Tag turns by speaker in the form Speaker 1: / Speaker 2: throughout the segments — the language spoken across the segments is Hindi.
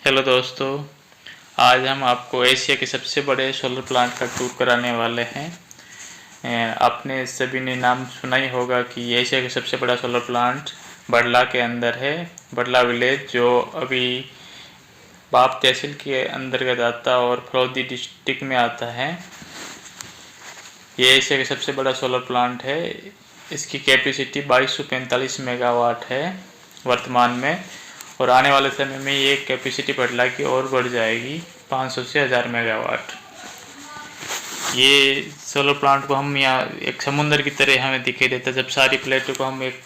Speaker 1: हेलो दोस्तों, आज हम आपको एशिया के सबसे बड़े सोलर प्लांट का टूर कराने वाले हैं। आपने सभी ने नाम सुना ही होगा कि एशिया का सबसे बड़ा सोलर प्लांट बड़ला के अंदर है। बड़ला विलेज जो अभी बाप तहसील के अंतर्गत आता और फलौदी डिस्ट्रिक्ट में आता है। ये एशिया का सबसे बड़ा सोलर प्लांट है। इसकी कैपेसिटी 2245 मेगावाट है वर्तमान में, और आने वाले समय में ये कैपेसिटी बड़ला की और बढ़ जाएगी 500 से 1000 मेगावाट। ये सोलर प्लांट को हम यहाँ एक समुंदर की तरह हमें दिखाई देता है। जब सारी प्लेटों को हम एक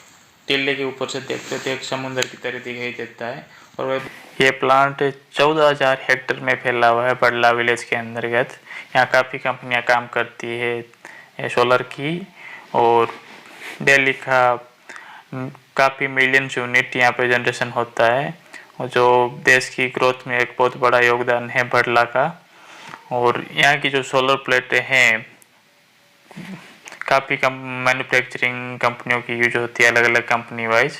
Speaker 1: टिल्ले के ऊपर से देखते तो एक समुंदर की तरह दिखाई देता है। और वह ये प्लांट 14,000 हेक्टेयर में फैला हुआ है बड़ला विलेज के अंतर्गत। यहाँ काफ़ी कंपनियाँ काम करती है सोलर की, और डेली का काफ़ी मिलियंस यूनिट यहाँ पे जनरेशन होता है, और जो देश की ग्रोथ में एक बहुत बड़ा योगदान है बड़ला का। और यहाँ की जो सोलर प्लेटें हैं काफ़ी मैन्युफैक्चरिंग कंपनियों की यूज होती है, अलग अलग कंपनी वाइज।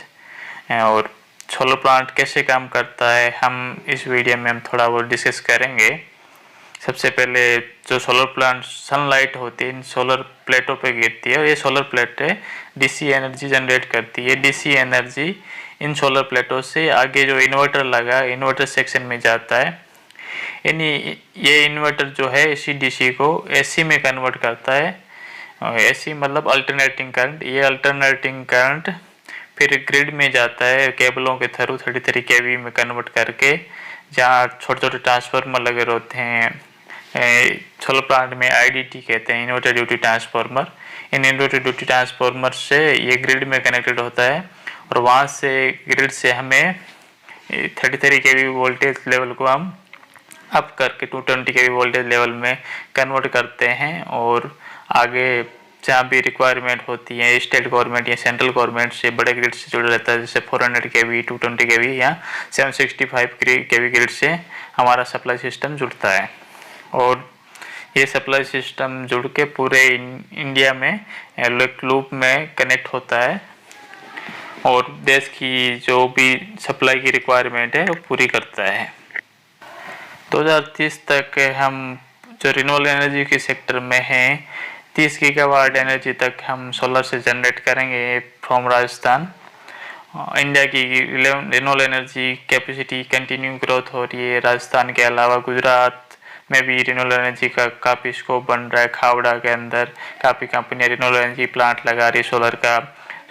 Speaker 1: और सोलर प्लांट कैसे काम करता है हम इस वीडियो में हम थोड़ा बहुत डिस्कस करेंगे। सबसे पहले जो सोलर प्लांट सनलाइट होती है इन सोलर प्लेटों पे गिरती है, और ये सोलर प्लेटें डीसी एनर्जी जनरेट करती है। डीसी एनर्जी इन सोलर प्लेटों से आगे जो इन्वर्टर लगा इन्वर्टर सेक्शन में जाता है। यानी ये इन्वर्टर जो है इसी डीसी को एसी में कन्वर्ट करता है। एसी मतलब अल्टरनेटिंग करंट। ये अल्टरनेटिंग करंट फिर ग्रिड में जाता है केबलों के थ्रू 33 केवी में कन्वर्ट करके, जहाँ छोटे छोटे ट्रांसफार्मर लगे होते हैं। सोलर प्लांट में आईडीटी कहते हैं, इन्वर्टर ड्यूटी ट्रांसफार्मर। इन इन्वर्टर ड्यूटी ट्रांसफार्मर से ये ग्रिड में कनेक्टेड होता है, और वहाँ से ग्रिड से हमें 33 केवी वोल्टेज लेवल को हम अप करके 220 केवी वोल्टेज लेवल में कन्वर्ट करते हैं। और आगे जहाँ भी रिक्वायरमेंट होती है स्टेट गवर्नमेंट या सेंट्रल गवर्नमेंट से बड़े ग्रिड से जुड़ा रहता है, जैसे 400 केवी 220 केवी या 765 केवी ग्रिड से हमारा सप्लाई सिस्टम जुड़ता है। और ये सप्लाई सिस्टम जुड़ के पूरे इंडिया में एक लूप में कनेक्ट होता है, और देश की जो भी सप्लाई की रिक्वायरमेंट है वो पूरी करता है। 2030 तक हम जो रिन्यूएबल एनर्जी के सेक्टर में हैं 30 गीगावाट एनर्जी तक हम सोलर से जनरेट करेंगे फ्रॉम राजस्थान। इंडिया की renewable energy capacity continue growth हो रही है। राजस्थान के अलावा गुजरात में भी रिन्यूएबल एनर्जी का काफ़ी स्कोप बन रहा है। खावड़ा के अंदर काफ़ी कंपनियां रिन्यूएबल एनर्जी प्लांट लगा रही है सोलर का।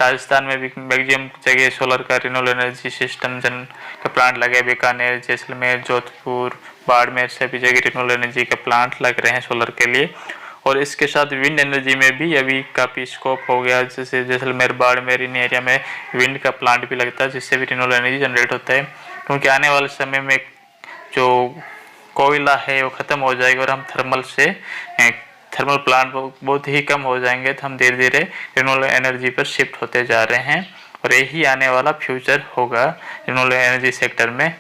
Speaker 1: राजस्थान में भी मैक्सिमम जगह सोलर का रिन्यूएबल एनर्जी सिस्टम का प्लांट लगे। बीकानेर, जैसलमेर, जोधपुर, बाड़मेर सभी जगह रिन्यूएबल एनर्जी के प्लांट लग रहे हैं सोलर के लिए। और इसके साथ विंड एनर्जी में भी अभी काफ़ी स्कोप हो गया, जैसे जैसलमेर, बाड़मेर इन एरिया में विंड का प्लांट भी लगता है, जिससे भी रिन्यूएबल एनर्जी जनरेट होता है। क्योंकि आने वाले समय में जो कोयला है वो ख़त्म हो जाएगा, और हम थर्मल प्लांट बहुत ही कम हो जाएंगे, तो हम धीरे धीरे रिन्यूएबल एनर्जी पर शिफ्ट होते जा रहे हैं। और यही आने वाला फ्यूचर होगा रिन्यूएबल एनर्जी सेक्टर में।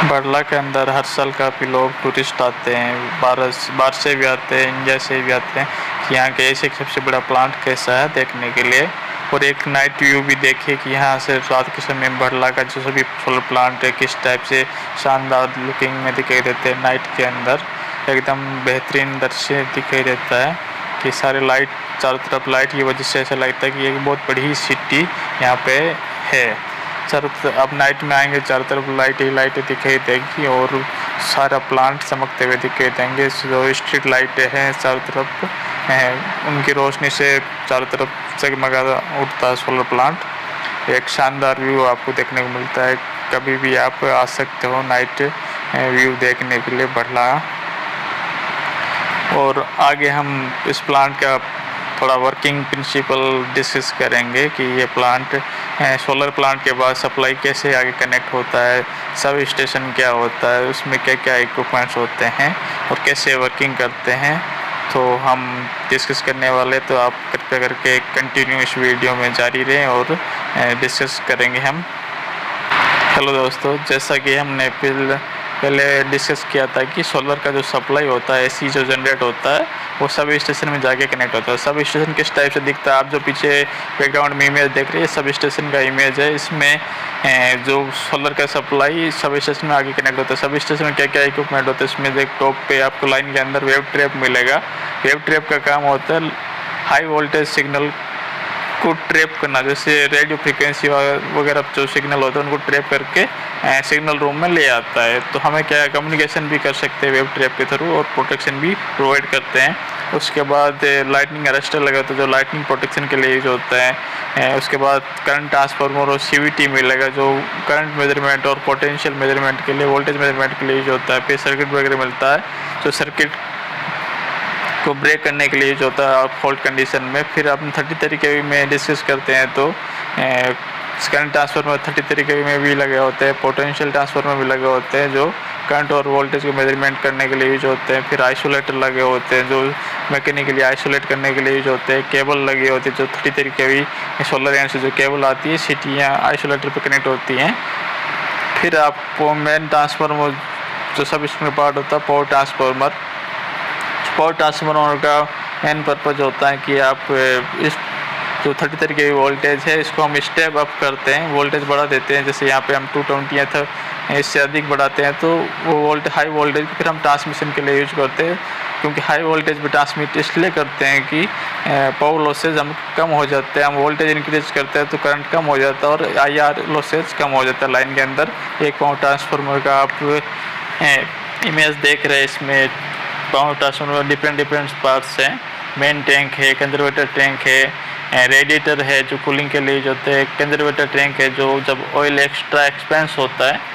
Speaker 1: बड़ला के अंदर हर साल काफ़ी लोग टूरिस्ट आते हैं, बाहर से भी आते हैं, इंडिया से भी आते हैं कि यहाँ के ऐसे सबसे बड़ा प्लांट कैसा है देखने के लिए। और एक नाइट व्यू भी देखिए कि यहाँ से रात के समय बड़ला का जो सभी सोलर प्लांट है किस टाइप से शानदार लुकिंग में दिखाई देते हैं। नाइट के अंदर एकदम बेहतरीन दृश्य दिखाई देता है कि सारे लाइट चारों तरफ लाइट की वजह से ऐसा लगता है कि एक बहुत बड़ी सिटी यहाँ पे है। अब नाइट में आएंगे चारों तरफ लाइट ही लाइटें दिखाई देंगी, और सारा प्लांट चमकते हुए दिखाई देंगे। जो स्ट्रीट लाइटें हैं चारों तरफ उनकी रोशनी से चारों तरफ जगमगा उठता है सोलर प्लांट। एक शानदार व्यू आपको देखने को मिलता है। कभी भी आप आ सकते हो नाइट व्यू देखने के लिए बड़ला। और आगे हम इस प्लांट का थोड़ा वर्किंग प्रिंसिपल डिस्कस करेंगे कि ये प्लांट सोलर प्लांट के बाद सप्लाई कैसे आगे कनेक्ट होता है, सब स्टेशन क्या होता है, उसमें क्या क्या इक्विपमेंट्स होते हैं और कैसे वर्किंग करते हैं, तो हम डिस्कस करने वाले। तो आप कृपया करके कंटिन्यू इस वीडियो में जारी रहें और डिस्कस करेंगे हम। हेलो दोस्तों, जैसा कि हमने पहले डिस्कस किया था कि सोलर का जो सप्लाई होता है, एसी जो जनरेट होता है, वो सब स्टेशन में जाके कनेक्ट होता है। सब स्टेशन किस टाइप से दिखता है, आप जो पीछे बैकग्राउंड में इमेज देख रहे हैं, सब स्टेशन का इमेज है। इसमें जो सोलर का सप्लाई सब स्टेशन में आगे कनेक्ट होता है। सब स्टेशन में क्या क्या इक्विपमेंट होता है, इसमें देख टॉप पे आपको लाइन के अंदर वेव ट्रैप मिलेगा। वेव ट्रैप का काम होता है हाई वोल्टेज सिग्नल को ट्रैप करना, जैसे रेडियो फ्रीक्वेंसी वगैरह जो सिग्नल होता है उनको ट्रैप करके सिग्नल रूम में ले आता है। तो हमें क्या कम्युनिकेशन भी कर सकते हैं वेव ट्रैप के थ्रू और प्रोटेक्शन भी प्रोवाइड करते हैं। उसके बाद लाइटनिंग अरेस्टर लगा तो जो लाइटनिंग प्रोटेक्शन के लिए यूज होता है। उसके बाद करंट ट्रांसफार्मर और CVT मिलेगा जो करंट मेजरमेंट और पोटेंशियल मेजरमेंट के लिए, वोल्टेज मेजरमेंट के लिए यूज होता है। फिर सर्किट वगैरह मिलता है जो सर्किट को ब्रेक करने के लिए यूज होता है फॉल्ट कंडीशन में। फिर अपन 30 तरीके में डिस्कस करते हैं तो करंट ट्रांसफार्मर 30 तरीके में भी लगे होते हैं, पोटेंशियल ट्रांसफार्मर भी लगे होते हैं जो करंट और वोल्टेज को मेजरमेंट करने के लिए यूज होते हैं। फिर आइसोलेटर लगे होते हैं जो मैकेनिकली आइसोलेट करने के लिए यूज होते हैं। केबल लगी होती है जो 30 तरीके भी सोलर एंड से जो केबल आती है सीटियाँ आइसोलेटर पर कनेक्ट होती हैं। फिर आपको मेन ट्रांसफार्मर जो सब इसमें पार्ट होता है पावर ट्रांसफार्मर। पावर ट्रांसफार्मर का मेन पर्पज होता है कि आप इस जो 30 तरीके की वोल्टेज है इसको हम स्टेप अप करते हैं, वोल्टेज बढ़ा देते हैं। जैसे यहाँ पे हम 220 या था इससे अधिक बढ़ाते हैं तो वो हाई वोल्टेज फिर हम ट्रांसमिशन के लिए यूज करते हैं, क्योंकि हाई वोल्टेज भी ट्रांसमिट इसलिए करते हैं कि पावर लॉसेज हम कम हो जाते हैं। हम वोल्टेज इंक्रीज करते हैं तो करंट कम हो जाता है और IR लॉसेज कम हो जाता है लाइन के अंदर। एक पावर ट्रांसफार्मर का आप इमेज देख रहे हैं, इसमें पावर ट्रांसफार्मर डिफरेंट पार्ट्स हैं। मेन टैंक है, कंजर्वेटर टैंक है, रेडिएटर है जो कूलिंग के लिए जो होते हैं, कंजर्वेटर टैंक है जो जब ऑयल एक्स्ट्रा एक्सपेंस होता है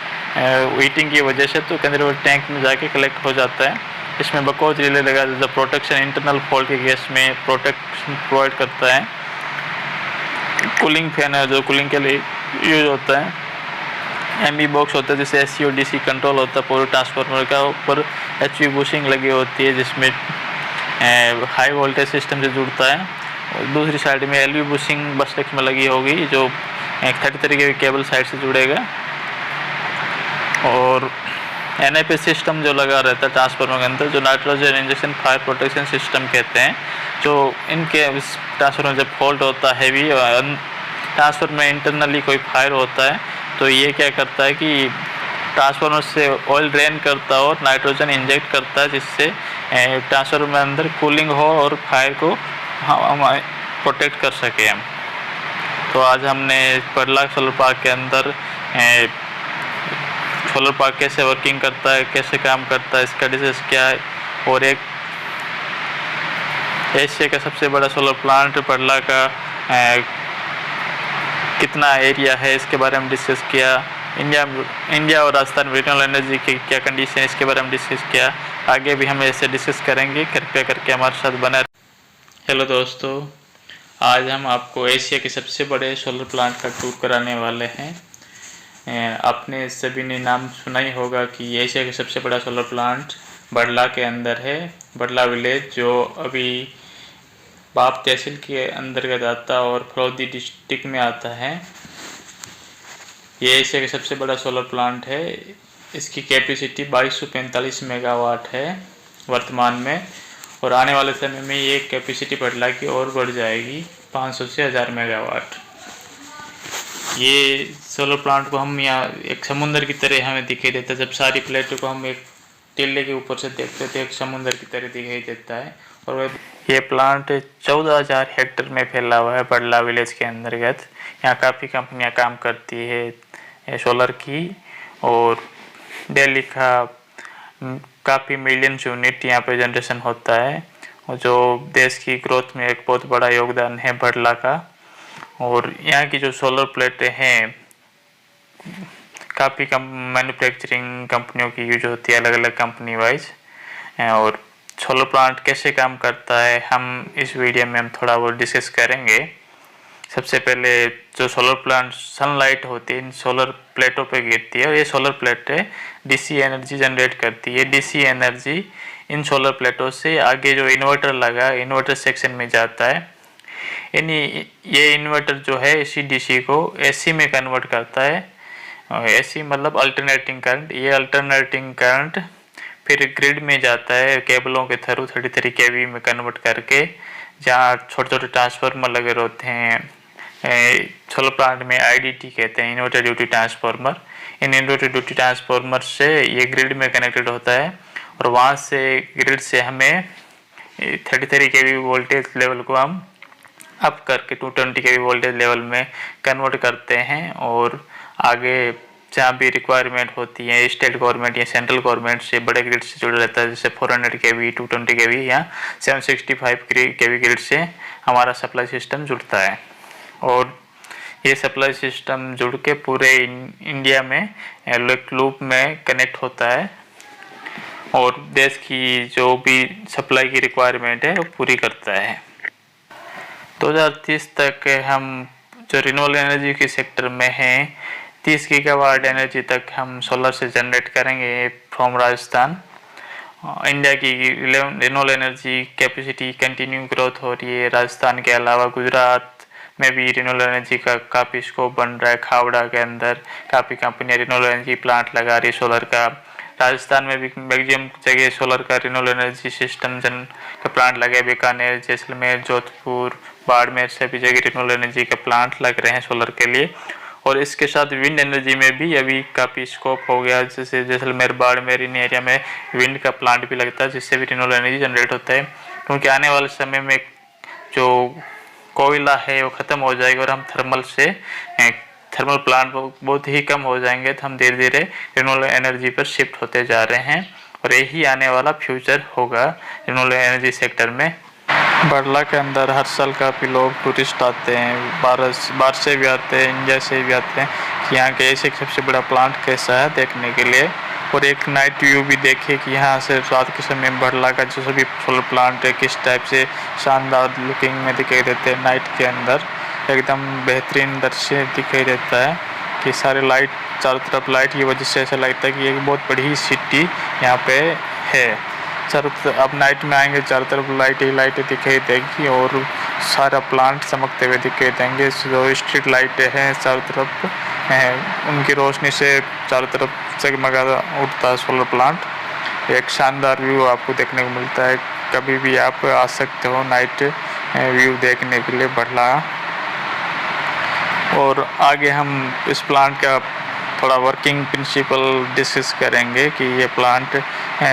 Speaker 1: हीटिंग की वजह से तो कंजर्वेटर टैंक में जाके कलेक्ट हो जाता है। इसमें बकौज रिले लगा जो प्रोटेक्शन इंटरनल फॉल्ट के गैस में प्रोटेक्शन प्रोवाइड करता है। कूलिंग फैन है जो कूलिंग के लिए यूज होता है। MB बॉक्स होता है जैसे AC और DC कंट्रोल होता है पावर ट्रांसफार्मर का। ऊपर HV बुशिंग लगी होती है जिसमें हाई वोल्टेज सिस्टम से जुड़ता है। और दूसरी साइड में LV बुशिंग बस डेस्क में लगी होगी जो 30 तरीके के केबल साइड से जुड़ेगा। और NIP सिस्टम जो लगा रहता है ट्रांसफार्मर के अंदर जो nitrogen injection fire protection system कहते हैं। जो इनके ट्रांसफार्मर जब फॉल्ट होता है हैवी ट्रांसफार्मर में इंटरनली कोई फायर होता है तो ये क्या करता है कि ट्रांसफार्मर से ऑयल ड्रेन करता है और नाइट्रोजन इंजेक्ट करता है जिससे ट्रांसफार्मर में अंदर कूलिंग हो और फायर को हम प्रोटेक्ट कर सके हम। तो आज हमने परला सोलर पार्क के अंदर सोलर पार्क कैसे वर्किंग करता है, कैसे काम करता है, इसका डिटेल्स क्या है और एक एशिया का सबसे बड़ा सोलर प्लांट परला का कितना एरिया है इसके बारे में डिस्कस किया। इंडिया और राजस्थान रिन्यूएबल एनर्जी की क्या कंडीशन है इसके बारे में डिस्कस किया। आगे भी हम ऐसे डिस्कस करेंगे, कृपया करके हमारे साथ बने। हेलो दोस्तों, आज हम आपको एशिया के सबसे बड़े सोलर प्लांट का टूर कराने वाले हैं। आपने सभी ने नाम सुना ही होगा कि एशिया का सबसे बड़ा सोलर प्लांट बड़ला के अंदर है। बड़ला विलेज जो अभी बाप तहसील के अंतर्गत आता है और फलौदी डिस्ट्रिक्ट में आता है। ये एशिया का सबसे बड़ा सोलर प्लांट है। इसकी कैपेसिटी 2245 मेगावाट है वर्तमान में और आने वाले समय में ये कैपेसिटी बड़ला की और बढ़ जाएगी 500 से 1000 मेगावाट। ये सोलर प्लांट को हम यहाँ एक समुंदर की तरह हमें दिखाई देता है। जब सारी प्लेटों को हम एक टिल्ले के ऊपर से देखते हैं तो एक समुंदर की तरह दिखाई देता है। और ये प्लांट 14,000 हेक्टेयर में फैला हुआ है बड़ला विलेज के अंतर्गत। यहाँ काफ़ी कंपनियाँ काम करती है सोलर की और डेली का काफ़ी मिलियन यूनिट यहाँ पे जनरेशन होता है और जो देश की ग्रोथ में एक बहुत बड़ा योगदान है बड़ला का। और यहाँ की जो सोलर प्लेटें हैं काफ़ी मैन्युफैक्चरिंग कंपनियों की यूज होती है अलग अलग कंपनी वाइज। और सोलर प्लांट कैसे काम करता है हम इस वीडियो में हम थोड़ा बहुत डिस्कस करेंगे। सबसे पहले जो सोलर प्लांट सनलाइट होती है इन सोलर प्लेटों पे गिरती है और ये सोलर प्लेटें DC एनर्जी जनरेट करती है। DC एनर्जी इन सोलर प्लेटों से आगे जो इन्वर्टर लगा इन्वर्टर सेक्शन में जाता है। यानी ये इन्वर्टर जो है इसी DC को AC में कन्वर्ट करता है एसी मतलब अल्टरनेटिंग करंट। ये अल्टरनेटिंग करंट फिर ग्रिड में जाता है केबलों के थ्रू 33 kV में कन्वर्ट करके, जहाँ छोटे छोटे ट्रांसफार्मर लगे रहते हैं। सोलर प्लांट में IDT कहते हैं, इन्वर्टर ड्यूटी ट्रांसफार्मर। इन इन्वर्टर ड्यूटी ट्रांसफार्मर से ये ग्रिड में कनेक्टेड होता है और वहाँ से ग्रिड से हमें 33 kV वोल्टेज लेवल को हम अप करके 220 kV वोल्टेज लेवल में कन्वर्ट करते हैं। और आगे जहाँ भी रिक्वायरमेंट होती है स्टेट गवर्नमेंट या सेंट्रल गवर्नमेंट से बड़े ग्रिड से जुड़ा रहता है, जैसे 400 kV 220 kV या 765 kV ग्रिड से हमारा सप्लाई सिस्टम जुड़ता है। और ये सप्लाई सिस्टम जुड़ के पूरे इंडिया में एक लूप में कनेक्ट होता है और देश की जो भी सप्लाई की रिक्वायरमेंट है वो पूरी करता है। 2030 तक हम जो रिन्यूएबल एनर्जी के सेक्टर में हैं 30 गीगावाट एनर्जी तक हम सोलर से जनरेट करेंगे फ्रॉम राजस्थान। इंडिया की renewable energy capacity continue growth हो रही है। राजस्थान के अलावा गुजरात में भी रिन्यूएबल एनर्जी का काफ़ी स्कोप बन रहा है। खावड़ा के अंदर काफ़ी कंपनियां रिन्यूएबल एनर्जी प्लांट लगा रही है सोलर का। राजस्थान में भी मैक्सिमम जगह सोलर का रिन्यूएबल एनर्जी सिस्टम का प्लांट लगे। बीकानेर, जैसलमेर, जोधपुर, बाड़मेर से भी जगह रिन्यूएबल एनर्जी का प्लांट लग रहे हैं सोलर के लिए। और इसके साथ विंड एनर्जी में भी अभी काफ़ी स्कोप हो गया, जैसे जैसलमेर, बाड़मेर इन एरिया में विंड का प्लांट भी लगता है, जिससे भी रिन्यूएबल एनर्जी जनरेट होता है। क्योंकि आने वाले समय में जो कोयला है वो ख़त्म हो जाएगा और हम थर्मल प्लांट बहुत ही कम हो जाएंगे, तो हम धीरे धीरे रिन्यूएबल एनर्जी पर शिफ्ट होते जा रहे हैं और यही आने वाला फ्यूचर होगा रिन्यूएबल एनर्जी सेक्टर में। बड़ला के अंदर हर साल काफ़ी लोग टूरिस्ट आते हैं, बाहर से भी आते हैं, इंडिया से भी आते हैं कि यहाँ के ऐसे सबसे बड़ा प्लांट कैसा है देखने के लिए। और एक नाइट व्यू भी देखे कि यहाँ से रात के समय बड़ला का जो सभी सोलर प्लांट है किस टाइप से शानदार लुकिंग में दिखाई देते हैं। नाइट के अंदर एकदम बेहतरीन दृश्य दिखाई देता है कि सारे लाइट चारों तरफ लाइट की वजह से ऐसा लगता है कि एक बहुत बड़ी सिटी यहाँ पे है। अब नाइट में आएंगे चारों तरफ लाइट ही लाइटें दिखाई देगी और सारा प्लांट चमकते हुए दिखाई देंगे। जो स्ट्रीट लाइटें हैं चारों तरफ उनकी रोशनी से चारों तरफ जगमगा उठता है सोलर प्लांट। एक शानदार व्यू आपको देखने को मिलता है। कभी भी आप आ सकते हो नाइट व्यू देखने के लिए बड़ला। और आगे हम इस प्लांट का थोड़ा वर्किंग प्रिंसिपल डिस्कस करेंगे कि ये प्लांट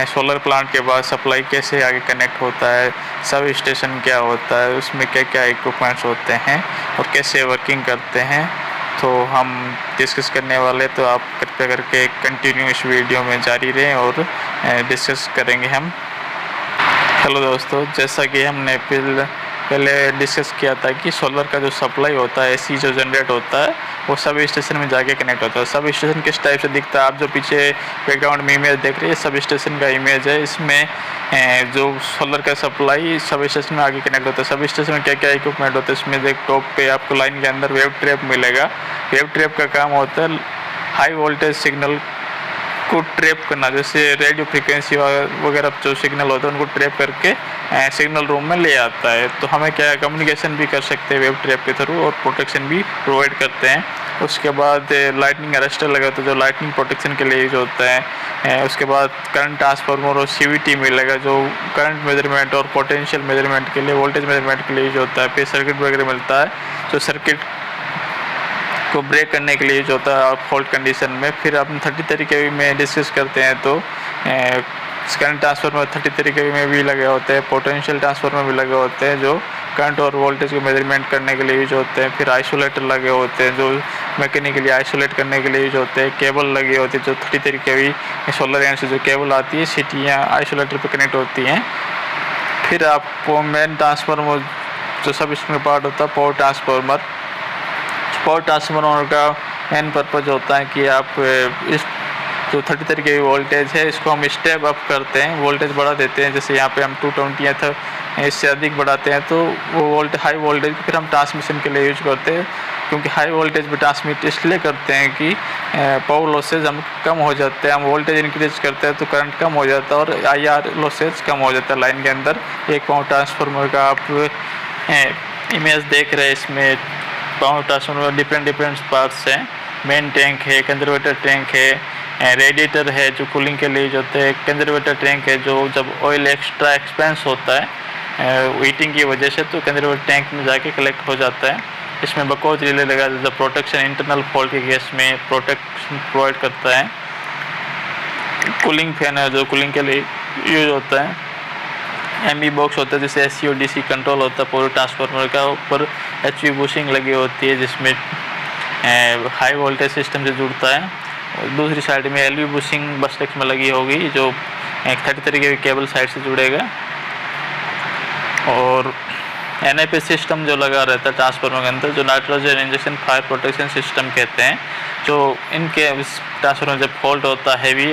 Speaker 1: सोलर प्लांट के बाद सप्लाई कैसे आगे कनेक्ट होता है, सब स्टेशन क्या होता है, उसमें क्या क्या इक्विपमेंट्स होते हैं और कैसे वर्किंग करते हैं, तो हम डिस्कस करने वाले। तो आप कृपया करके कंटिन्यू इस वीडियो में जारी रहें और डिस्कस करेंगे हम। हेलो दोस्तों, जैसा कि हमने पहले डिस्कस किया था कि सोलर का जो सप्लाई होता है एसी जो जनरेट होता है वो सब स्टेशन में जाके कनेक्ट होता है। सब स्टेशन किस टाइप से दिखता है, आप जो पीछे बैकग्राउंड में इमेज देख रहे हैं सब स्टेशन का इमेज है। इसमें जो सोलर का सप्लाई सब स्टेशन में आगे कनेक्ट होता है। सब स्टेशन में क्या क्या इक्विपमेंट होता है, इसमें एक टॉप पे आपको लाइन के अंदर वेव ट्रैप मिलेगा। वेव ट्रैप का काम होता है हाई वोल्टेज सिग्नल को ट्रैप करना, जैसे रेडियो फ्रीक्वेंसी वगैरह जो सिग्नल होता है उनको ट्रैप करके सिग्नल रूम में ले आता है। तो हमें क्या कम्युनिकेशन भी कर सकते हैं वेव ट्रैप के थ्रू और प्रोटेक्शन भी प्रोवाइड करते हैं। उसके बाद लाइटनिंग अरेस्टर लगा तो जो लाइटनिंग प्रोटेक्शन के लिए यूज होता है। उसके बाद करंट ट्रांसफार्मर और CVT मिलेगा जो करंट मेजरमेंट और पोटेंशियल मेजरमेंट के लिए, वोल्टेज मेजरमेंट के लिए यूज होता है। फिर सर्किट वगैरह मिलता है जो सर्किट को ब्रेक करने के लिए यूज होता है फॉल्ट कंडीशन में। फिर हम 33 kV में डिस्कस करते हैं तो करंट ट्रांसफार्मर 33 kV में भी लगे होते हैं, पोटेंशियल ट्रांसफार्मर भी लगे होते हैं जो करंट और वोल्टेज को मेजरमेंट करने के लिए यूज होते हैं। फिर आइसोलेटर लगे होते हैं जो मैकेनिकली आइसोलेट करने के लिए यूज होते हैं। केबल लगी होती है जो 33 kV सोलर एंड से जो केबल आती है सिटियाँ आइसोलेटर पर कनेक्ट होती हैं। फिर आपको मेन ट्रांसफार्मर जो सब इसमें पार्ट होता है पावर ट्रांसफार्मर का मेन पर्पज होता है कि आप इस जो 33 kV वोल्टेज है इसको हम स्टेप अप करते हैं, वोल्टेज बढ़ा देते हैं। जैसे यहाँ पे हम 220 था, इससे अधिक बढ़ाते हैं तो वो हाई वोल्टेज फिर हम ट्रांसमिशन के लिए यूज करते हैं। क्योंकि हाई वोल्टेज पे ट्रांसमिट इसलिए करते हैं कि पावर लॉसेज हम कम हो जाते हैं। हम वोल्टेज इंक्रीज करते हैं तो करंट कम हो जाता है और IR लॉसेज कम हो जाता है लाइन के अंदर। एक पावर ट्रांसफार्मर का आप इमेज देख रहे हैं, इसमें पावर ट्रांसफार्मर डिफरेंट पार्ट्स हैं मेन टैंक है, कंजर्वेटर टैंक है, रेडिएटर है जो कूलिंग के लिए यूज होते हैं, कंजर्वेटर टैंक है जो जब ऑयल एक्स्ट्रा एक्सपेंस होता है हीटिंग की वजह से तो कंजर्वेटर टैंक में जाके कलेक्ट हो जाता है। इसमें बकौज रिले लगा द प्रोटेक्शन इंटरनल फॉल्ट के केस में प्रोटेक्शन प्रोवाइड करता है। कूलिंग फैन है जो कूलिंग के लिए यूज होता है। एमबी बॉक्स होता है जिससे एससी और डीसी कंट्रोल होता है पूरे ट्रांसफार्मर का। ऊपर एचवी बुशिंग लगी होती है जिसमें हाई वोल्टेज सिस्टम से जुड़ता है। और दूसरी साइड में एलवी बुशिंग बस डेस्क में लगी होगी जो 33 के केबल साइड से जुड़ेगा। और एनआईपी सिस्टम जो लगा रहता है ट्रांसफार्मर के अंदर जो nitrogen injection fire protection system कहते हैं। जो इनके ट्रांसफार्मर जब फॉल्ट होता है हैवी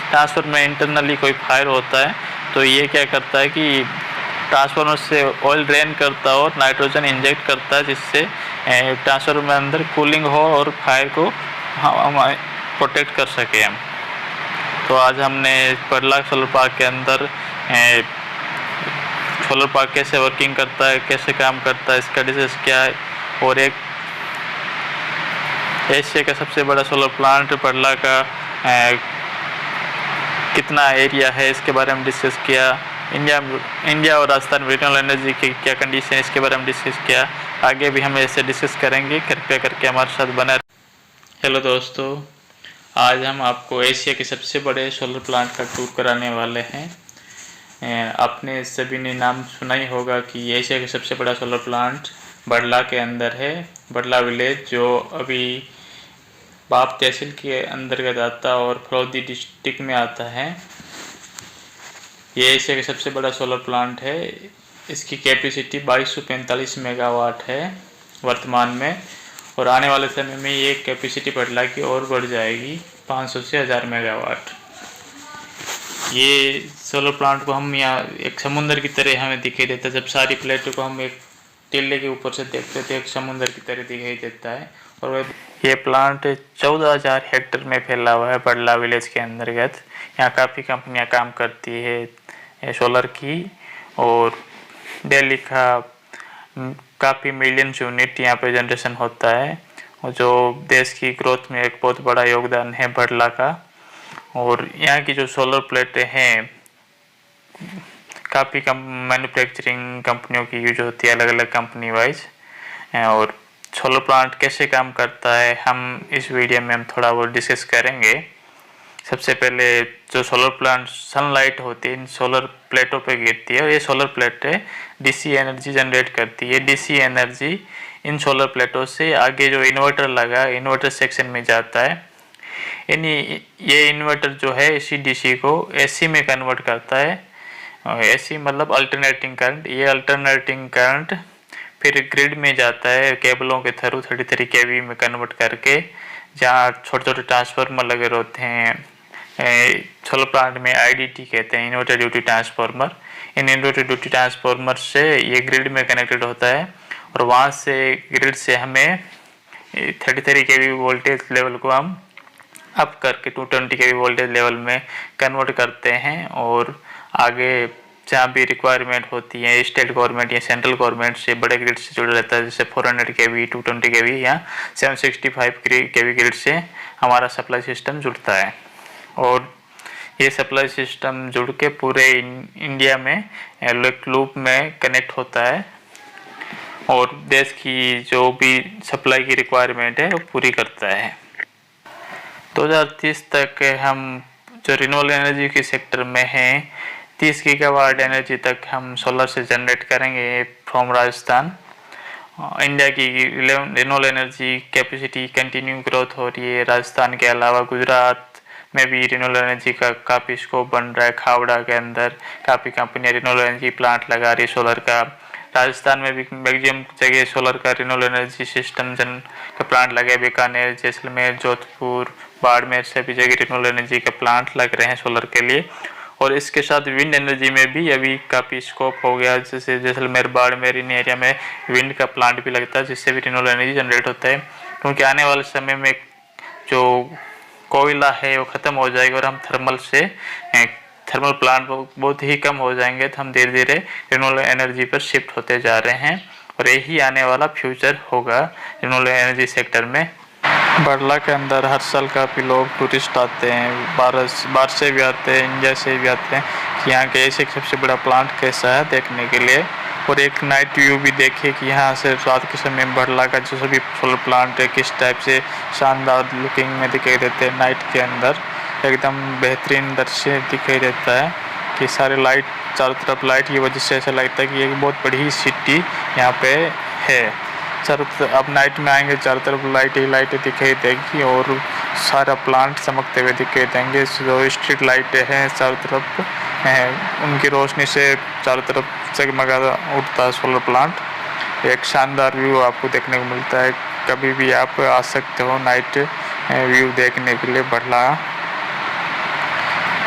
Speaker 1: ट्रांसफार्मर में इंटरनली कोई फायर होता है तो ये क्या करता है कि ट्रांसफार्मर से ऑयल ड्रेन करता है और नाइट्रोजन इंजेक्ट करता है जिससे ट्रांसफार्मर में अंदर कूलिंग हो और फायर को हम प्रोटेक्ट कर सके हम। तो आज हमने बड़ला सोलर पार्क के अंदर सोलर पार्क कैसे वर्किंग करता है, कैसे काम करता है, इसका डिटेल्स क्या है और एक एशिया का सबसे बड़ा सोलर प्लांट बड़ला का कितना एरिया है इसके बारे में डिस्कस किया। इंडिया और राजस्थान में रिन्यूएबल एनर्जी की क्या कंडीशन है इसके बारे में डिस्कस किया। आगे भी हम ऐसे डिस्कस करेंगे, कृपया करके हमारे साथ बने। हेलो दोस्तों, आज हम आपको एशिया के सबसे बड़े सोलर प्लांट का टूर कराने वाले हैं। आपने सभी ने नाम सुना ही होगा कि एशिया का सबसे बड़ा सोलर प्लांट बड़ला के अंदर है। बड़ला विलेज जो अभी बाप तहसील के अंतर्गत आता और फरौदी डिस्ट्रिक्ट में आता है। ये एशिया का सबसे बड़ा सोलर प्लांट है। इसकी कैपेसिटी 2245 मेगावाट है वर्तमान में और आने वाले समय में ये कैपेसिटी बड़ला की और बढ़ जाएगी 500 से 1000 मेगावाट। ये सोलर प्लांट को हम यहाँ एक समुंदर की तरह हमें दिखाई देता है। जब सारी प्लेटों को हम एक टिल्ले के ऊपर से देखते तो एक समुंदर की तरह दिखाई देता है। और ये प्लांट 14,000 हेक्टेयर में फैला हुआ है बड़ला विलेज के अंतर्गत। यहाँ काफ़ी कंपनियाँ काम करती है सोलर की और डेली का काफ़ी मिलियंस यूनिट यहाँ पे जनरेशन होता है और जो देश की ग्रोथ में एक बहुत बड़ा योगदान है बड़ला का। और यहाँ की जो सोलर प्लेटें हैं काफ़ी मैन्युफैक्चरिंग कंपनियों की यूज होती है अलग अलग कंपनी वाइज। और सोलर प्लांट कैसे काम करता है हम इस वीडियो में हम थोड़ा वो डिस्कस करेंगे। सबसे पहले जो सोलर प्लांट सनलाइट होती है इन सोलर प्लेटों पे गिरती है और ये सोलर प्लेटें डीसी एनर्जी जनरेट करती है। डीसी एनर्जी इन सोलर प्लेटों से आगे जो इन्वर्टर लगा इन्वर्टर सेक्शन में जाता है। ये इन्वर्टर जो है इसी डीसी को एसी में कन्वर्ट करता है। एसी मतलब अल्टरनेटिंग करंट। ये अल्टरनेटिंग करंट फिर ग्रिड में जाता है केबलों के थ्रू 33 केवी में कन्वर्ट करके जहाँ छोटे छोटे ट्रांसफार्मर लगे होते हैं। सोलर प्लांट में आईडीटी कहते हैं, इन्वर्टर ड्यूटी ट्रांसफार्मर। इन इन्वर्टर ड्यूटी ट्रांसफार्मर से ये ग्रिड में कनेक्टेड होता है और वहाँ से ग्रिड से हमें 33 केवी वोल्टेज लेवल को हम अप करके 220 केवी वोल्टेज लेवल में कन्वर्ट करते हैं। और आगे जहाँ भी रिक्वायरमेंट होती है स्टेट गवर्नमेंट या सेंट्रल गवर्नमेंट से बड़े ग्रिड से जुड़ा रहता है जैसे 400 केवी 220 केवी या 765 केवी ग्रिड से हमारा सप्लाई सिस्टम जुड़ता है। और ये सप्लाई सिस्टम जुड़ के पूरे इंडिया में एक लूप में कनेक्ट होता है और देश की जो भी सप्लाई की रिक्वायरमेंट है वो पूरी करता है। 2030 तक हम जो रिन्यूएबल एनर्जी के सेक्टर में हैं 30 गीगावाट एनर्जी तक हम सोलर से जनरेट करेंगे फ्रॉम राजस्थान। इंडिया की renewable energy capacity continue growth हो रही है। राजस्थान के अलावा गुजरात में भी रिन्यूएबल एनर्जी का काफ़ी स्कोप बन रहा है। खावड़ा के अंदर काफ़ी कंपनियां रिन्यूएबल एनर्जी प्लांट लगा रही है सोलर का। राजस्थान में भी मैक्सिमम जगह सोलर का रिन्यूएबल एनर्जी सिस्टम का प्लांट लगे। बीकानेर, जैसलमेर, जोधपुर, बाड़मेर सभी जगह रिन्यूएबल एनर्जी के प्लांट लग रहे हैं सोलर के लिए। और इसके साथ विंड एनर्जी में भी अभी काफ़ी स्कोप हो गया। जैसे जैसलमेर, बाड़मेर इन एरिया में विंड का प्लांट भी लगता है जिससे भी रिन्यूएबल एनर्जी जनरेट होता है। क्योंकि आने वाले समय में जो कोयला है वो ख़त्म हो जाएगा और हम थर्मल प्लांट बहुत ही कम हो जाएंगे। तो हम धीरे धीरे रिन्यूएबल एनर्जी पर शिफ्ट होते जा रहे हैं और यही आने वाला फ्यूचर होगा रिन्यूएबल एनर्जी सेक्टर में। बड़ला के अंदर हर साल काफ़ी लोग टूरिस्ट आते हैं, बाहर से भी आते हैं, इंडिया से भी आते हैं कि यहाँ के ऐसे सबसे बड़ा प्लांट कैसा है देखने के लिए। और एक नाइट व्यू भी देखिए कि यहाँ से रात के समय बड़ला का जो सभी सोलर प्लांट है किस टाइप से शानदार लुकिंग में दिखाई देते हैं। नाइट के अंदर एकदम बेहतरीन दृश्य दिखाई देता है कि सारे लाइट चारों तरफ लाइट की वजह से ऐसा लगता है कि एक बहुत बड़ी सिटी यहाँ पे है। चारों तरफ अब नाइट में आएंगे, चारों तरफ लाइट ही लाइटें दिखाई देगी और सारा प्लांट चमकते हुए दिखाई देंगे। जो स्ट्रीट लाइटें हैं चारों तरफ उनकी रोशनी से चारों तरफ जगमगा उठता है सोलर प्लांट। एक शानदार व्यू आपको देखने को मिलता है। कभी भी आप आ सकते हो नाइट व्यू देखने के लिए बड़ला।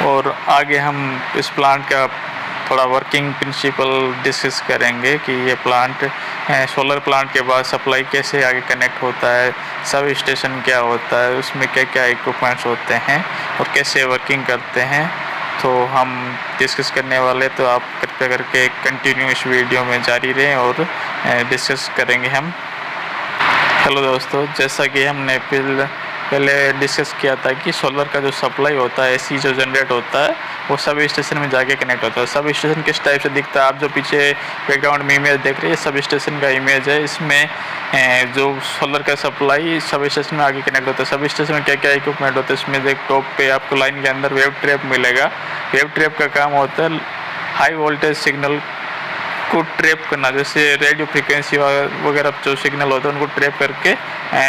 Speaker 1: और आगे हम इस प्लांट का थोड़ा वर्किंग प्रिंसिपल डिस्कस करेंगे कि ये प्लांट सोलर प्लांट के बाद सप्लाई कैसे आगे कनेक्ट होता है, सब स्टेशन क्या होता है, उसमें क्या क्या इक्विपमेंट्स होते हैं और कैसे वर्किंग करते हैं, तो हम डिस्कस करने वाले। तो आप कृपया करके कंटिन्यू इस वीडियो में जारी रहें और डिस्कस करेंगे हम। हेलो दोस्तों, जैसा कि हमने पहले डिस्कस किया था कि सोलर का जो सप्लाई होता है, एसी जो जनरेट होता है, वो सब स्टेशन में जाके कनेक्ट होता है। सब स्टेशन किस टाइप से दिखता है, आप जो पीछे बैकग्राउंड में इमेज देख रहे हैं सब स्टेशन का इमेज है। इसमें जो सोलर का सप्लाई सब स्टेशन में आगे कनेक्ट होता है। सब स्टेशन में क्या क्या इक्विपमेंट होता है, इसमें एक टॉप पे आपको लाइन के अंदर वेव ट्रैप मिलेगा। वेव ट्रैप का काम होता है हाई वोल्टेज सिग्नल को ट्रैप करना, जैसे रेडियो फ्रीक्वेंसी वगैरह जो सिग्नल होता है उनको ट्रैप करके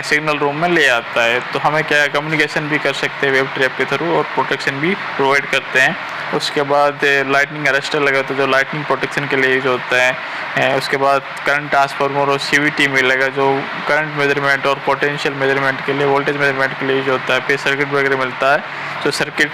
Speaker 1: सिग्नल रूम में ले आता है। तो हमें क्या कम्युनिकेशन भी कर सकते हैं वेव ट्रैप के थ्रू और प्रोटेक्शन भी प्रोवाइड करते हैं। उसके बाद लाइटनिंग अरेस्टर लगा होता है जो लाइटनिंग प्रोटेक्शन के लिए यूज होता है। उसके बाद करंट ट्रांसफार्मर और CVT मिलेगा जो करंट मेजरमेंट और पोटेंशियल मेजरमेंट के लिए, वोल्टेज मेजरमेंट के लिए यूज होता है। फिर सर्किट वगैरह मिलता है जो सर्किट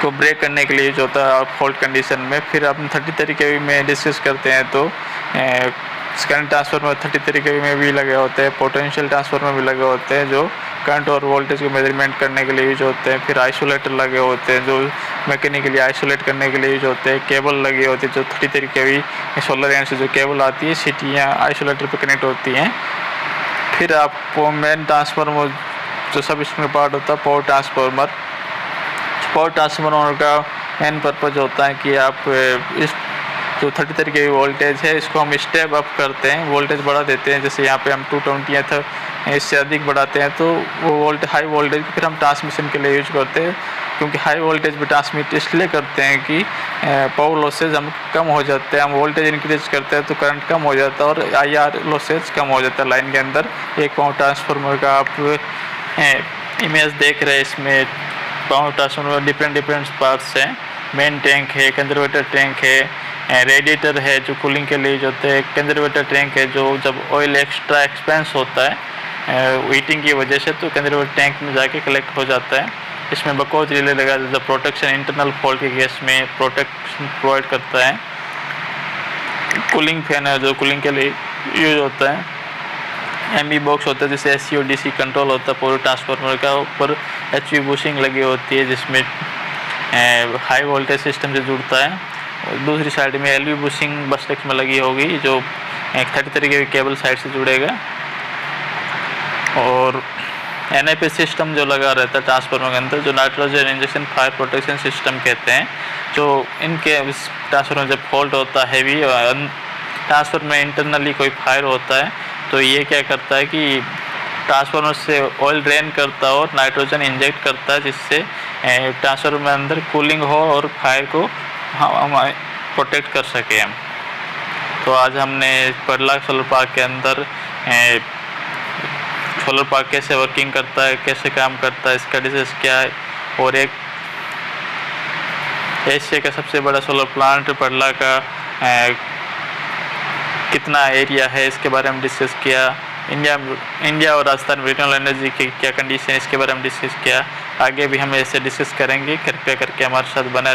Speaker 1: को ब्रेक करने के लिए यूज होता है फॉल्ट कंडीशन में। फिर हम 30 तरीके में डिस्कस करते हैं तो करंट ट्रांसफार्मर 30 तरीके में भी लगे होते हैं, पोटेंशियल ट्रांसफार्मर भी लगे होते हैं जो करंट और वोल्टेज को मेजरमेंट करने के लिए यूज होते हैं। फिर आइसोलेटर लगे होते हैं जो मैकेनिकली आइसोलेट करने के लिए यूज होते हैं। केबल लगी होती है जो 30 तरीके भी सोलर एंड से जो केबल आती है सीटियाँ आइसोलेटर पर कनेक्ट होती हैं। फिर आपको मेन ट्रांसफार्मर जो सब इसमें पार्ट होता है पावर ट्रांसफार्मर का मेन पर्पज़ होता है कि आप इस जो 30 तरीके की वोल्टेज है इसको हम स्टेप अप करते हैं, वोल्टेज बढ़ा देते हैं। जैसे यहाँ पे हम 220 या तो इससे अधिक बढ़ाते हैं तो वो हाई वोल्टेज फिर हम ट्रांसमिशन के लिए यूज करते हैं, क्योंकि हाई वोल्टेज भी ट्रांसमिट इसलिए करते हैं कि पावर लॉसेज हम कम हो जाते हैं। हम वोल्टेज इंक्रीज करते हैं तो करंट कम हो जाता है और IR लॉसेज कम हो जाता है लाइन के अंदर। एक पावर ट्रांसफार्मर का आप इमेज देख रहे हैं, इसमें पावर ट्रांसफार्मर डिफरेंट पार्ट्स हैं। मेन टैंक है, कंजर्वेटर टैंक है, रेडिएटर है जो कूलिंग के लिए यूज होते हैं, कंजर्वेटर टैंक है जो जब ऑयल एक्स्ट्रा एक्सपेंस होता है हीटिंग की वजह से तो कंजर्वेटर टैंक में जाके कलेक्ट हो जाता है। इसमें बकोज रिले लगा जो प्रोटेक्शन इंटरनल फॉल्ट के केस में प्रोटेक्शन प्रोवाइड करता है। कूलिंग फैन है जो कूलिंग के लिए यूज होता है। MB बॉक्स होता है जिससे AC और DC कंट्रोल होता है। पावर ट्रांसफार्मर का ऊपर HV बुशिंग लगी होती है जिसमें हाई वोल्टेज सिस्टम से जुड़ता है। और दूसरी साइड में LV बुशिंग बस डेस्क में लगी होगी जो 30 तरीके के केबल साइड से जुड़ेगा। और NIP सिस्टम जो लगा रहता है ट्रांसफार्मर के अंदर जो nitrogen injection fire protection system कहते हैं। जो इनके ट्रांसफार्मर जब फॉल्ट होता है हैवी ट्रांसफार्मर में इंटरनली कोई फायर होता है तो ये क्या करता है कि ट्रांसफार्मर से ऑयल ड्रेन करता है और नाइट्रोजन इंजेक्ट करता है जिससे ट्रांसफार्मर में अंदर कूलिंग हो और फायर को हम प्रोटेक्ट कर सके हम। तो आज हमने बड़ला सोलर पार्क के अंदर सोलर पार्क कैसे वर्किंग करता है, कैसे काम करता है, इसका डिटेल्स क्या है और एक एशिया का सबसे बड़ा सोलर प्लांट बड़ला का कितना एरिया है इसके बारे में डिस्कस किया। इंडिया और राजस्थान रिन्यूएबल एनर्जी की क्या कंडीशन है इसके बारे में डिस्कस किया। आगे भी हम ऐसे डिस्कस करेंगे, कृपया करके हमारे साथ बने।